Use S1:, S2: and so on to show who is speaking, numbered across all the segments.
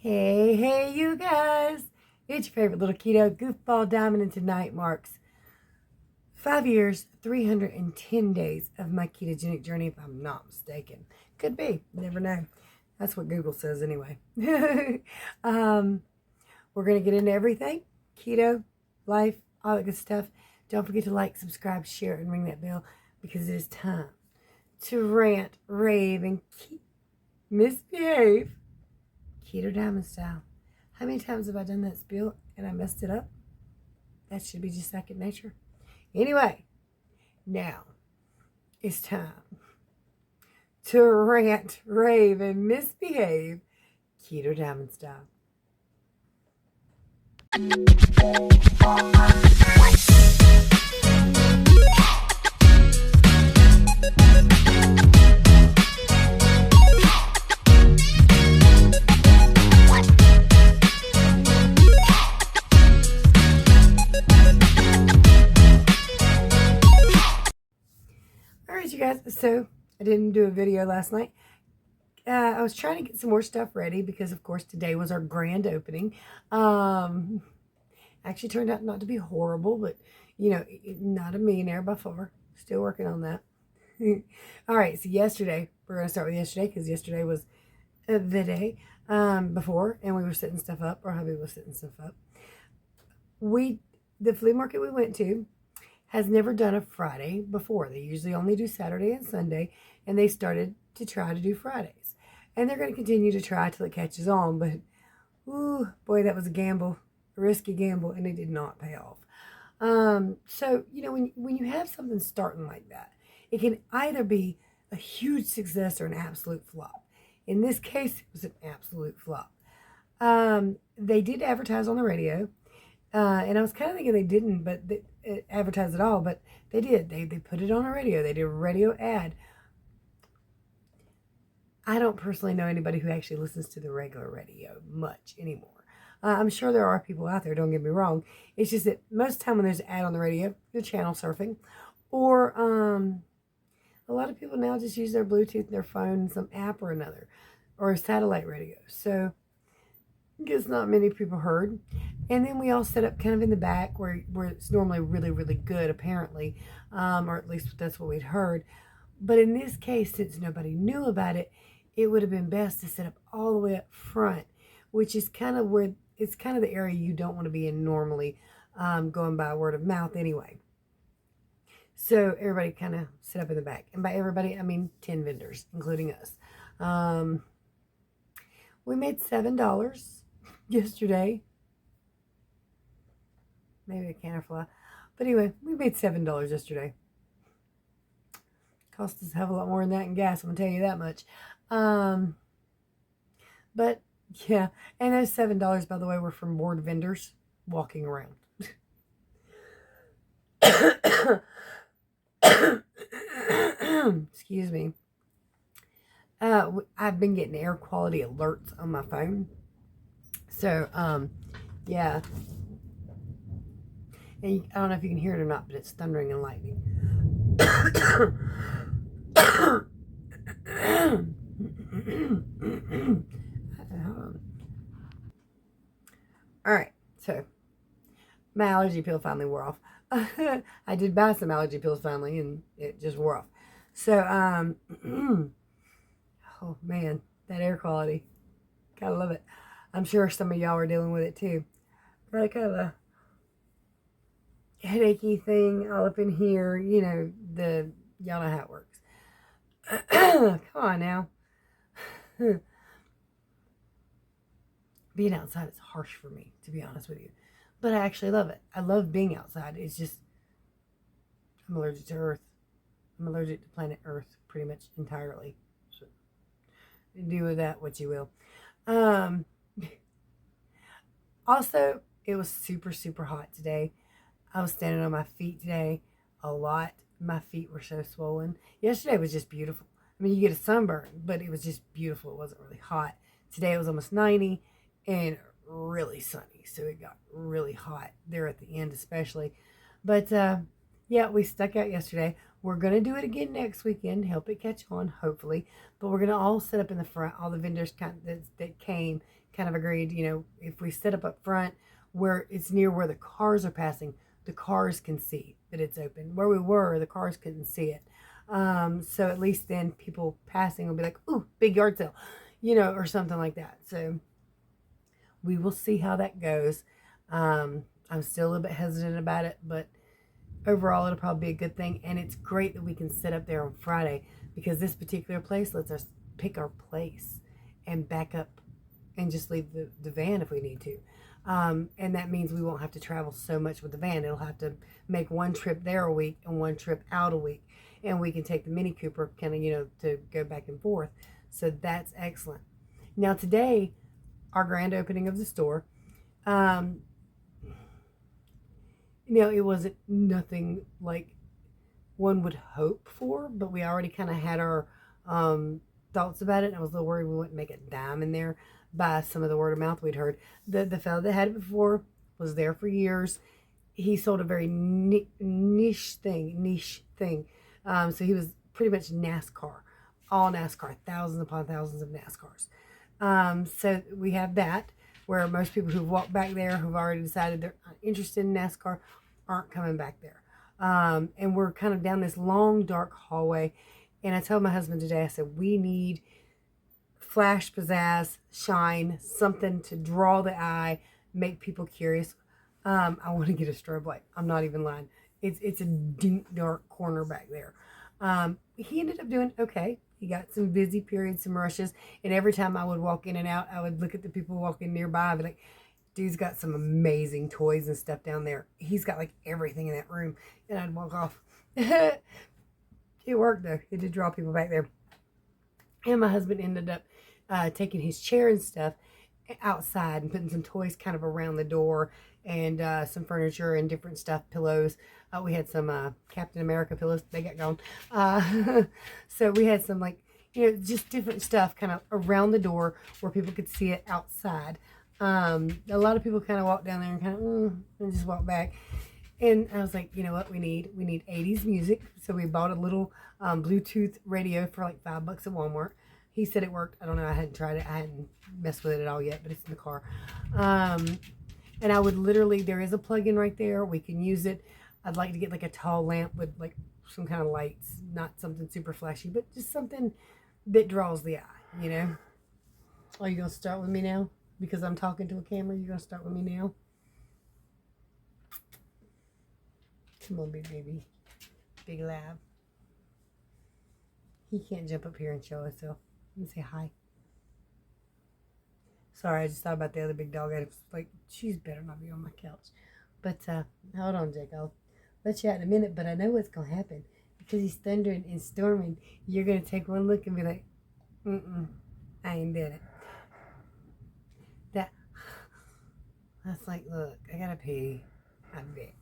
S1: Hey, you guys. It's your favorite little keto goofball diamond, and tonight marks 5 years, 310 days of my ketogenic journey, if I'm not mistaken. Could be. Never know. That's what Google says anyway. We're going to get into everything. Keto, life, all that good stuff. Don't forget to like, subscribe, share, and ring that bell because it is time to rant, rave, and misbehave. Keto Diamond style. How many times have I done that spiel and I messed it up? That should be just second nature. Anyway, now it's time to rant, rave, and misbehave Keto Diamond style. You guys, so I didn't do a video last night. I was trying to get some more stuff ready because of course today was our grand opening. Actually turned out not to be horrible, but you know, not a millionaire by far. Still working on that. All right, so yesterday, we're going to start with yesterday because yesterday was the day before, and we were setting stuff up, or hubby was setting stuff up. The flea market we went to has never done a Friday before. They usually only do Saturday and Sunday, and they started to try to do Fridays. And they're going to continue to try till it catches on, but ooh, boy, that was a gamble, a risky gamble, and it did not pay off. So, you know, when you have something starting like that, it can either be a huge success or an absolute flop. In this case, it was an absolute flop. They did advertise on the radio, and I was kind of thinking they didn't, but advertise at all, but they did. They put it on the radio. They did a radio ad. I don't personally know anybody who actually listens to the regular radio much anymore. I'm sure there are people out there, don't get me wrong. It's just that most of the time when there's an ad on the radio, you're channel surfing. Or a lot of people now just use their Bluetooth, their phone, some app or another, or a satellite radio. So I guess not many people heard. And then we all set up kind of in the back where it's normally really, really good, apparently, or at least that's what we'd heard. But in this case, since nobody knew about it, it would have been best to set up all the way up front, which is kind of where it's kind of the area you don't want to be in normally, going by word of mouth anyway. So everybody kind of set up in the back. And by everybody, I mean 10 vendors, including us. We made $7 yesterday. Maybe a can of fly. But anyway, we made $7 yesterday. Cost us a hell of a lot more than that in gas, I'm going to tell you that much. But, yeah. And those $7, by the way, were from bored vendors walking around. Excuse me. I've been getting air quality alerts on my phone. So, yeah. And I don't know if you can hear it or not, but it's thundering and lightning. All right, so my allergy pill finally wore off. I did buy some allergy pills finally, and it just wore off. So, oh man, that air quality. Gotta love it. I'm sure some of y'all are dealing with it too. Got kind of a headachy thing all up in here. You know, y'all know how it works. Come on now. Being outside is harsh for me, to be honest with you. But I actually love it. I love being outside. It's just, I'm allergic to Earth. I'm allergic to planet Earth pretty much entirely. So do with that what you will. Also, it was super, super hot today. I was standing on my feet today a lot. My feet were so swollen. Yesterday was just beautiful. I mean, you get a sunburn, but it was just beautiful. It wasn't really hot. Today it was almost 90 and really sunny. So it got really hot there at the end especially. But Yeah, we stuck out yesterday. We're going to do it again next weekend, help it catch on, hopefully. But we're going to all set up in the front. All the vendors that came kind of agreed, if we set up front where it's near where the cars are passing, the cars can see that it's open. Where we were, the cars couldn't see it. So at least then people passing will be like, ooh, big yard sale, or something like that. So we will see how that goes. I'm still a little bit hesitant about it, but overall it'll probably be a good thing. And it's great that we can sit up there on Friday because this particular place lets us pick our place and back up and just leave the van if we need to. And that means we won't have to travel so much with the van. It'll have to make one trip there a week and one trip out a week. And we can take the Mini Cooper kind of, to go back and forth. So that's excellent. Now today, our grand opening of the store, it wasn't nothing like one would hope for, but we already kind of had our thoughts about it. I was a little worried we wouldn't make a dime in there by some of the word of mouth we'd heard. The fellow that had it before was there for years. He sold a very niche thing. So he was pretty much NASCAR, all NASCAR, thousands upon thousands of NASCARs. So we have that where most people who've walked back there who've already decided they're interested in NASCAR aren't coming back there. And we're kind of down this long, dark hallway. And I told my husband today, I said, we need flash, pizzazz, shine, something to draw the eye, make people curious. I want to get a strobe light. I'm not even lying. It's a deep, dark corner back there. He ended up doing okay. He got some busy periods, some rushes. And every time I would walk in and out, I would look at the people walking nearby. I'd be like, dude's got some amazing toys and stuff down there. He's got like everything in that room. And I'd walk off. It worked though. It did draw people back there. And my husband ended up taking his chair and stuff outside and putting some toys kind of around the door and some furniture and different stuff, pillows. We had some Captain America pillows. They got gone. So we had some just different stuff kind of around the door where people could see it outside. A lot of people kind of walked down there and kind of and just walked back. And I was like, you know what we need? We need 80s music. So we bought a little Bluetooth radio for like $5 at Walmart. He said it worked. I don't know. I hadn't tried it. I hadn't messed with it at all yet, but it's in the car. And I would literally, there is a plug-in right there. We can use it. I'd like to get like a tall lamp with like some kind of lights, not something super flashy, but just something that draws the eye, Are you going to start with me now? Because I'm talking to a camera, you're going to start with me now? Come on, big baby. Big lab. He can't jump up here and show himself. Let me say hi. Sorry, I just thought about the other big dog. I was like, she's better not be on my couch. But hold on, Jake. I'll let you out in a minute. But I know what's going to happen. Because he's thundering and storming. You're going to take one look and be like, I ain't did it. That's like, look, I got to pee. I bet.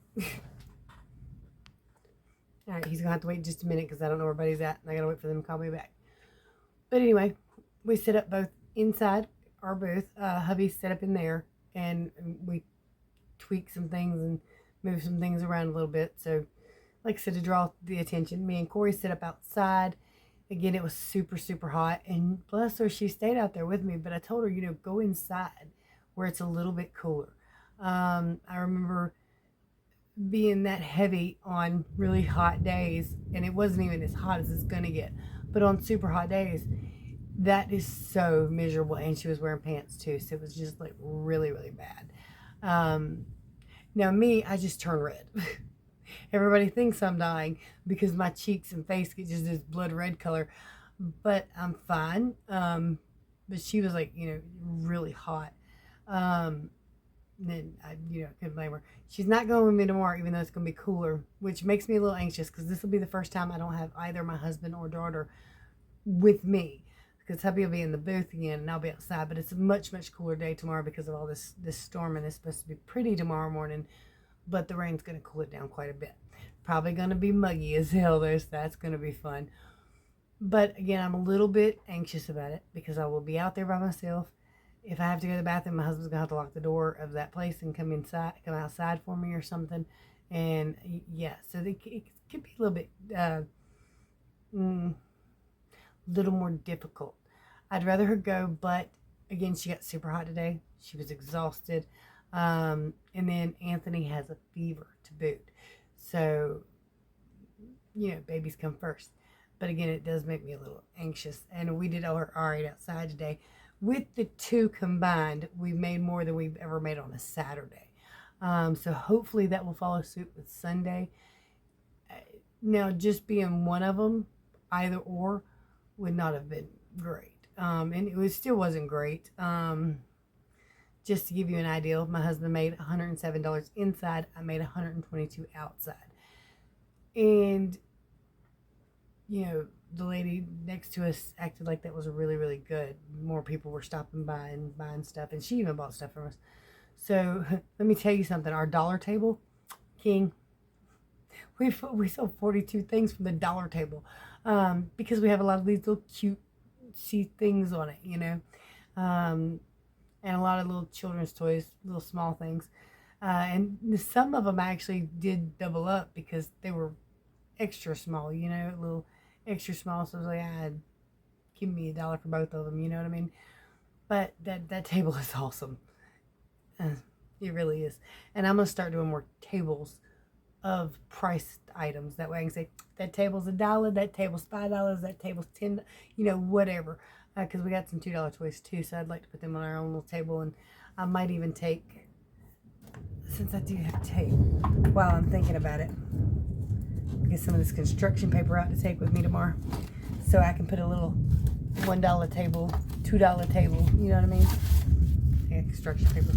S1: All right, he's going to have to wait just a minute because I don't know where everybody's at. And I got to wait for them to call me back. But anyway, we set up both inside our booth. Hubby set up in there. And we tweaked some things and moved some things around a little bit. So, like I said, to draw the attention. Me and Corey set up outside. Again, it was super, super hot. And bless her, she stayed out there with me. But I told her, go inside where it's a little bit cooler. I remember being that heavy on really hot days, and it wasn't even as hot as it's gonna get, but on super hot days that is so miserable. And she was wearing pants too, so it was just like really, really bad. Now me, I just turn red. Everybody thinks I'm dying because my cheeks and face get just this blood red color, but I'm fine. But she was like really hot. Then I couldn't blame her. She's not going with me tomorrow, even though it's going to be cooler, which makes me a little anxious because this will be the first time I don't have either my husband or daughter with me, because hubby will be in the booth again and I'll be outside. But it's a much, much cooler day tomorrow because of all this storm, and it's supposed to be pretty tomorrow morning, but the rain's going to cool it down quite a bit. Probably going to be muggy as hell though, so that's going to be fun. But again, I'm a little bit anxious about it because I will be out there by myself. If I have to go to the bathroom, my husband's going to have to lock the door of that place and come outside for me or something. And yeah, so it could be a little bit, little more difficult. I'd rather her go, but again, she got super hot today. She was exhausted. And then Anthony has a fever to boot. So, babies come first. But again, it does make me a little anxious. And we did all right outside today. With the two combined, we made more than we've ever made on a Saturday. So hopefully that will follow suit with Sunday. Now, just being one of them, either or, would not have been great. And still wasn't great. Just to give you an idea, my husband made $107 inside. I made $122 outside. And, the lady next to us acted like that was really, really good. More people were stopping by and buying stuff. And she even bought stuff from us. So let me tell you something. Our dollar table, king. We sold 42 things from the dollar table. Because we have a lot of these little cute things on it, and a lot of little children's toys, little small things. And some of them actually did double up because they were extra small, a little extra small. So I was like, give me $1 for both of them, you know what I mean? But that table is awesome. It really is. And I'm going to start doing more tables of priced items. That way I can say, that table's $1, that table's $5, that table's $10, whatever. Because we got some $2 toys too, so I'd like to put them on our own little table. And I might even take, since I do have tape, while I'm thinking about it, get some of this construction paper out to take with me tomorrow, so I can put a little $1 table, $2 table, you know what I mean? Yeah, construction paper.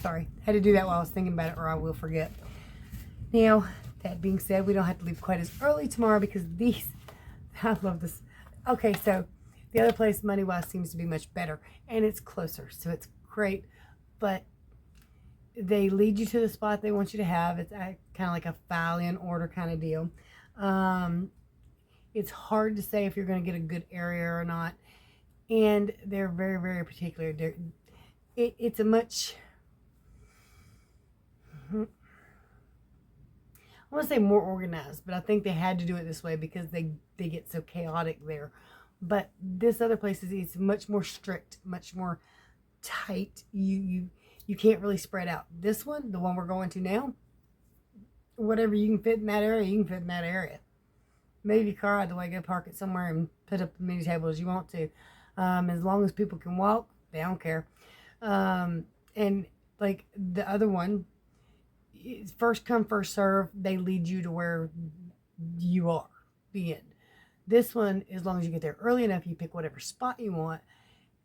S1: Sorry, had to do that while I was thinking about it, or I will forget. Now, that being said, we don't have to leave quite as early tomorrow because I love this. Okay, so the other place, money-wise, seems to be much better, and it's closer, so it's great. But they lead you to the spot they want you to have. It's kind of like a file-in order kind of deal. It's hard to say if you're going to get a good area or not, and they're very, very particular. It's a much, I want to say more organized, but I think they had to do it this way because they get so chaotic there. But this other place is much more strict, much more tight. You can't really spread out. This one, the one we're going to now, whatever you can fit in that area, you can fit in that area. Maybe your car out of the way, go park it somewhere and put up as many tables as you want to. As long as people can walk, they don't care. And like the other one, it's first come, first serve. They lead you to where you are. The end. This one, as long as you get there early enough, you pick whatever spot you want,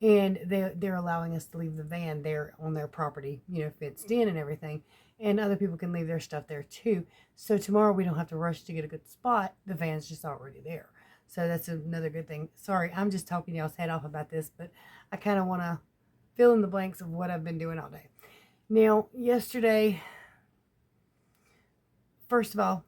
S1: and they're allowing us to leave the van there on their property, fenced in and everything, and other people can leave their stuff there too. So tomorrow we don't have to rush to get a good spot. The van's just already there. So that's another good thing. Sorry, I'm just talking y'all's head off about this, but I kind of want to fill in the blanks of what I've been doing all day. Now, yesterday, first of all,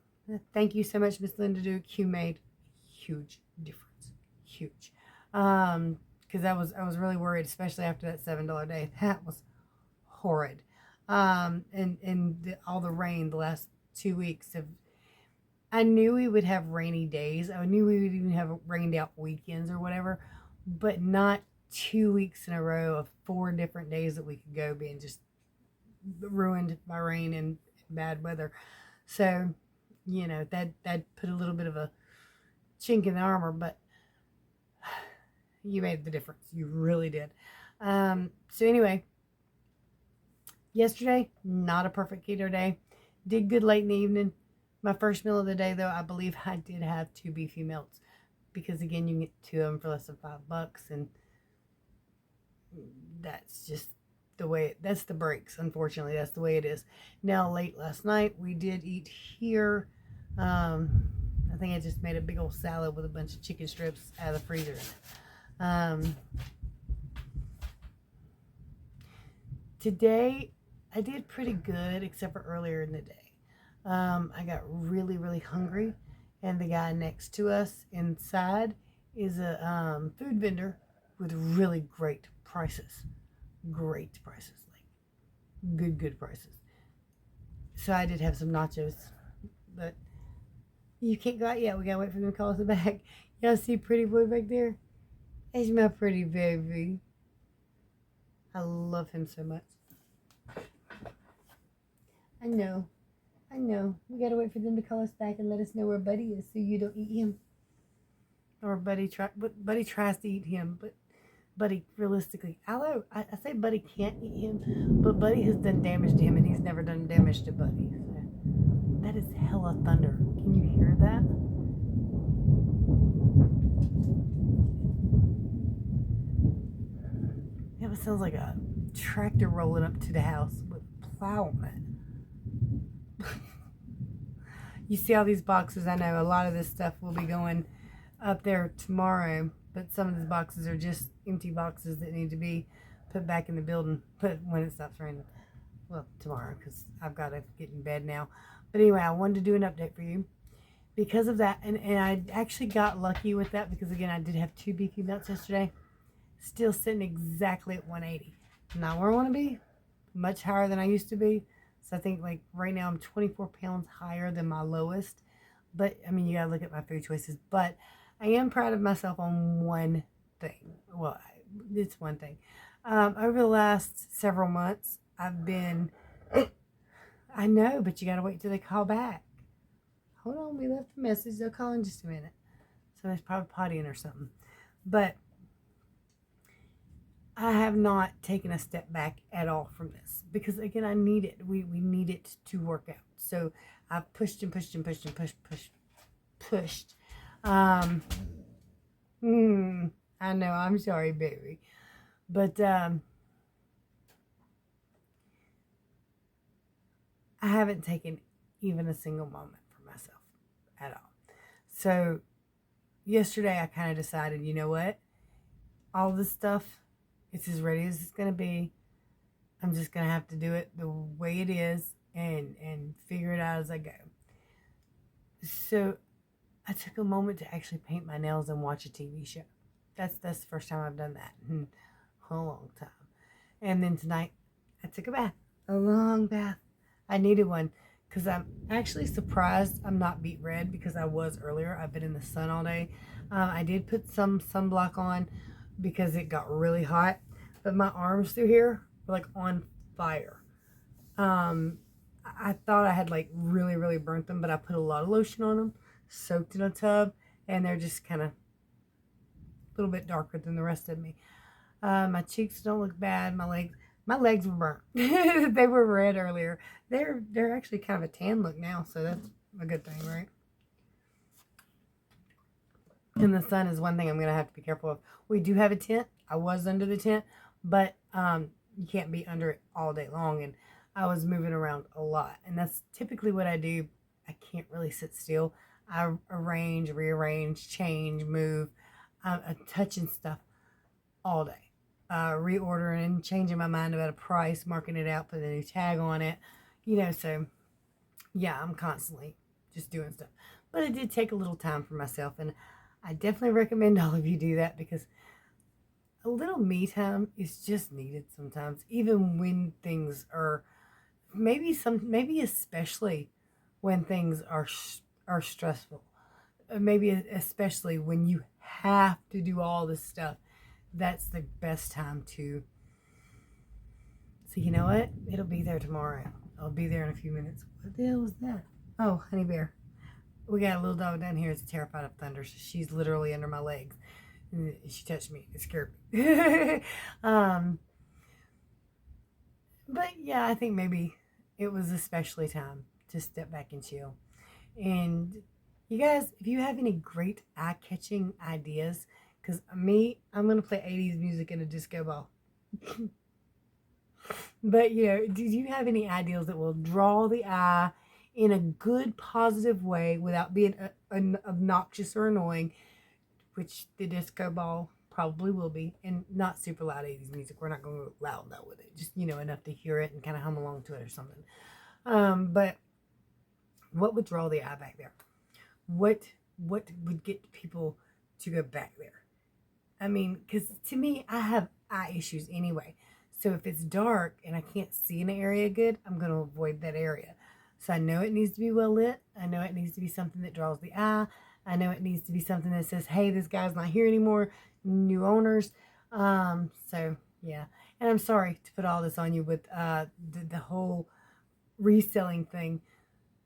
S1: thank you so much, Miss Linda Duke. You made huge difference. Huge. Because I was really worried, especially after that $7 day. That was horrid. And all the rain the last 2 weeks I knew we would have rainy days. I knew we would even have rained out weekends or whatever, but not 2 weeks in a row of 4 different days that we could go being just ruined by rain and bad weather. So, that put a little bit of a chink in the armor, but you made the difference. You really did. So anyway, yesterday, not a perfect keto day. Did good late in the evening. My first meal of the day, though, I believe I did have 2 beefy melts, because again, you can get 2 of them for less than $5, and that's just the way. That's the breaks. Unfortunately, that's the way it is. Now, late last night, we did eat here. I think I just made a big old salad with a bunch of chicken strips out of the freezer. Today, I did pretty good, except for earlier in the day. I got really, really hungry, and the guy next to us inside is a food vendor with really great prices. Great prices, like good prices. So I did have some nachos, but you can't go out yet. We gotta wait for them to call us back. Y'all see pretty boy back there? He's my pretty baby. I love him so much. I know. We gotta wait for them to call us back and let us know where Buddy is so you don't eat him. Or Buddy tries to eat him, but Buddy realistically, although I say Buddy can't eat him, but Buddy has done damage to him and he's never done damage to Buddy. So that is hella thunder. Can you hear that? It sounds like a tractor rolling up to the house with a plow on it. You see all these boxes. I know a lot of this stuff will be going up there tomorrow, but some of these boxes are just empty boxes that need to be put back in the building when it stops raining. Well, tomorrow, because I've got to get in bed now. But anyway, I wanted to do an update for you because of that. And I actually got lucky with that because, again, I did have 2 beefy melts yesterday. Still sitting exactly at 180. Not where I want to be. Much higher than I used to be. So I think like right now I'm 24 pounds higher than my lowest. But, I mean, you got to look at my food choices. But I am proud of myself on one thing. Well, it's one thing. Over the last several months, I've been... I know, but you got to wait till they call back. Hold on, we left a message. They'll call in just a minute. So it's probably pottying or something. But I have not taken a step back at all from this. Because, again, I need it. We need it to work out. So I've pushed and pushed and pushed and pushed. I know, I'm sorry, baby. But I haven't taken even a single moment for myself at all. So yesterday I kind of decided, you know what? All this stuff, it's as ready as it's going to be. I'm just going to have to do it the way it is and figure it out as I go. So I took a moment to actually paint my nails and watch a TV show. That's the first time I've done that in a long time. And then tonight, I took a bath. A long bath. I needed one because I'm actually surprised I'm not beet red because I was earlier. I've been in the sun all day. I did put some sunblock on because it got really hot. But my arms through here were like on fire. I thought I had like really, really burnt them, but I put a lot of lotion on them, soaked in a tub, and they're just kind of a little bit darker than the rest of me. My cheeks don't look bad. My legs were burnt. They were red earlier. They're actually kind of a tan look now, so that's a good thing, right? And the sun is one thing I'm going to have to be careful of. We do have a tent. I was under the tent, but you can't be under it all day long, and I was moving around a lot, and that's typically what I do. I can't really sit still. I arrange, rearrange, change, move, touching stuff all day. Reordering, changing my mind about a price, marking it out, putting a new tag on it. So yeah, I'm constantly just doing stuff. But I did take a little time for myself, and I definitely recommend all of you do that because a little me time is just needed sometimes, even when things are maybe especially when things are stressful. Maybe especially when you have to do all this stuff. That's the best time to. So you know what? It'll be there tomorrow. I'll be there in a few minutes. What the hell was that? Oh, honey bear. We got a little dog down here that's terrified of thunder. So she's literally under my legs. And she touched me. It scared me. But yeah, I think maybe it was especially time to step back and chill. And you guys, if you have any great eye-catching ideas, because I'm going to play 80s music in a disco ball. But, do you have any ideas that will draw the eye in a good, positive way without being obnoxious or annoying, which the disco ball probably will be, and not super loud 80s music. We're not going to go loud though with it. Just, enough to hear it and kind of hum along to it or something. But what would draw the eye back there? What would get people to go back there? I mean, because to me, I have eye issues anyway. So if it's dark and I can't see an area good, I'm going to avoid that area. So I know it needs to be well lit. I know it needs to be something that draws the eye. I know it needs to be something that says, hey, this guy's not here anymore, new owners. So yeah. And I'm sorry to put all this on you with the whole reselling thing.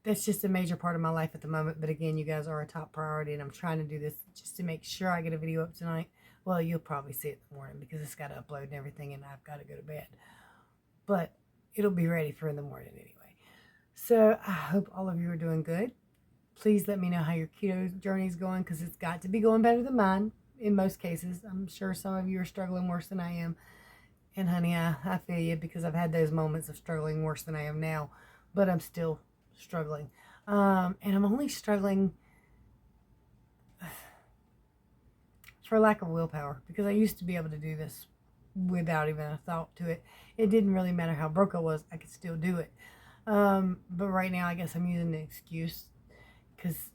S1: That's just a major part of my life at the moment. But again, you guys are a top priority, and I'm trying to do this just to make sure I get a video up tonight. Well, you'll probably see it in the morning because it's got to upload and everything, and I've got to go to bed. But it'll be ready for in the morning anyway. So I hope all of you are doing good. Please let me know how your keto journey is going, because it's got to be going better than mine in most cases. I'm sure some of you are struggling worse than I am. And honey, I feel you, because I've had those moments of struggling worse than I am now. But I'm still struggling. And I'm only struggling for lack of willpower, because I used to be able to do this without even a thought to it. It didn't really matter how broke I was. I could still do it. But right now, I guess I'm using the excuse, because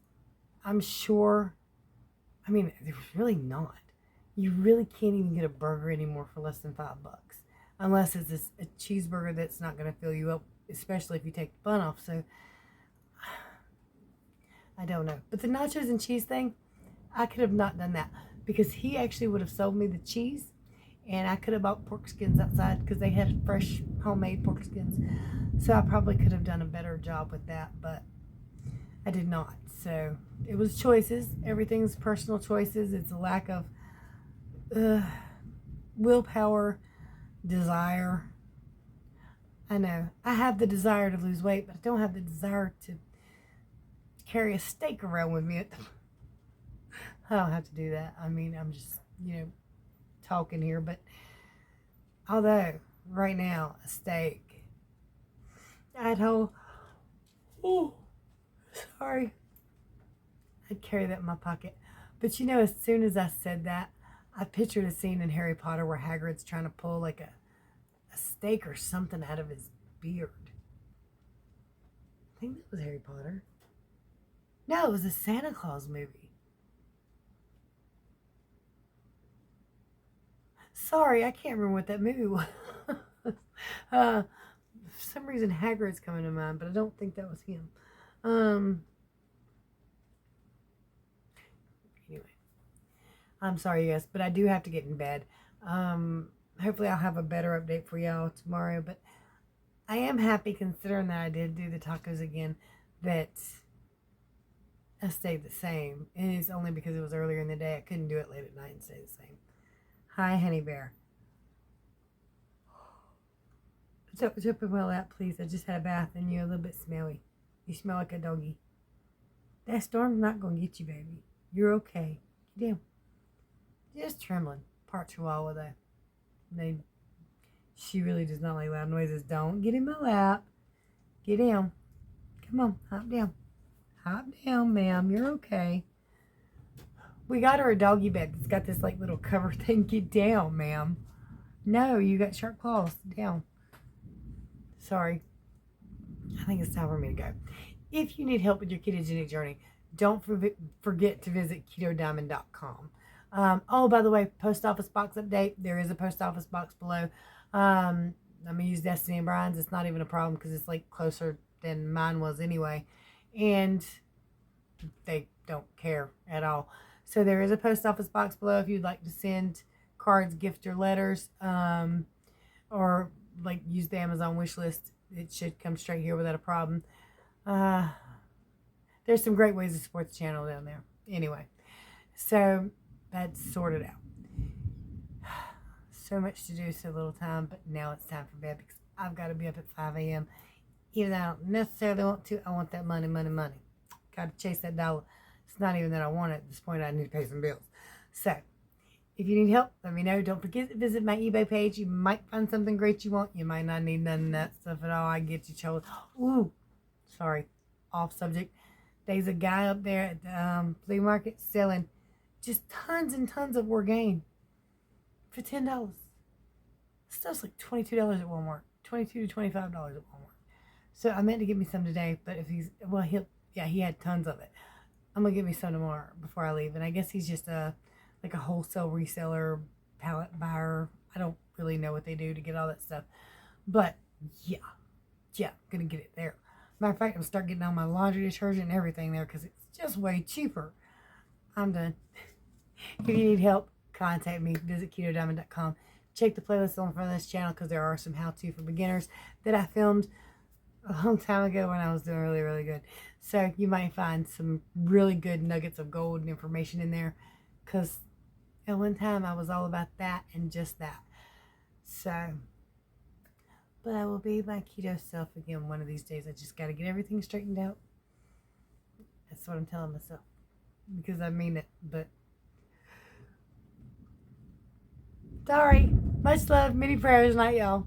S1: I'm sure, I mean, there's really not. You really can't even get a burger anymore for less than $5, unless it's a cheeseburger that's not going to fill you up, especially if you take the bun off. So I don't know. But the nachos and cheese thing, I could have not done that, because he actually would have sold me the cheese, and I could have bought pork skins outside, because they had fresh homemade pork skins. So I probably could have done a better job with that, but I did not. So it was choices. Everything's personal choices. It's a lack of willpower, desire. I know. I have the desire to lose weight, but I don't have the desire to carry a steak around with me. I don't have to do that. I mean, I'm just, talking here. But although right now, a steak, I'd hold, sorry, I'd carry that in my pocket. But as soon as I said that, I pictured a scene in Harry Potter where Hagrid's trying to pull like a steak or something out of his beard. I think that was Harry Potter. No, it was a Santa Claus movie. Sorry, I can't remember what that movie was. For some reason, Hagrid's coming to mind, but I don't think that was him. Anyway, I'm sorry, yes, but I do have to get in bed. Hopefully I'll have a better update for y'all tomorrow, but I am happy, considering that I did do the tacos again, that I stayed the same. And it's only because it was earlier in the day. I couldn't do it late at night and stay the same. Hi, honey bear. Jump in my lap, please. I just had a bath and you're a little bit smelly. You smell like a doggy. That storm's not going to get you, baby. You're okay. Get down. Just trembling. Part chihuahua, though. She really does not like loud noises. Don't get in my lap. Get down. Come on. Hop down. Hop down, ma'am. You're okay. We got her a doggy bed. It's got this little cover thing. Get down, ma'am. No, you got sharp claws. Down. Sorry. I think it's time for me to go. If you need help with your ketogenic journey, don't forget to visit KetoDiamond.com. Oh, by the way, post office box update. There is a post office box below. I'm going to use Destiny and Brian's. It's not even a problem because it's closer than mine was anyway. And they don't care at all. So there is a post office box below if you'd like to send cards, gift, or letters. Or use the Amazon wish list. It should come straight here without a problem. There's some great ways to support the channel down there. Anyway, so that's sorted out. So much to do, so little time, but now it's time for bed because I've got to be up at 5 a.m. Even though I don't necessarily want to, I want that money. Got to chase that dollar. It's not even that I want it at this point. I need to pay some bills. So, if you need help, let me know. Don't forget to visit my eBay page. You might find something great you want. You might not need none of that stuff at all. I get you, chose. Ooh, sorry, off subject. There's a guy up there at the flea market selling just tons and tons of Orgain for $10. Stuff's like $22 at Walmart, $22 to $25 at Walmart. So I meant to get me some today, but if he had tons of it. I'm gonna get me some tomorrow before I leave. And I guess he's just a wholesale reseller, pallet buyer. I don't really know what they do to get all that stuff, but yeah, I'm gonna get it there. Matter of fact, I'm start getting all my laundry detergent and everything there because it's just way cheaper. I'm done. If you need help, contact me. Visit KetoDiamond.com. Check the playlist on front of this channel because there are some how-to for beginners that I filmed a long time ago when I was doing really, really good. So you might find some really good nuggets of gold and information in there because at one time I was all about that and just that. So, but I will be my keto self again one of these days. I just got to get everything straightened out. That's what I'm telling myself because I mean it, but sorry. Much love, many prayers, night, y'all.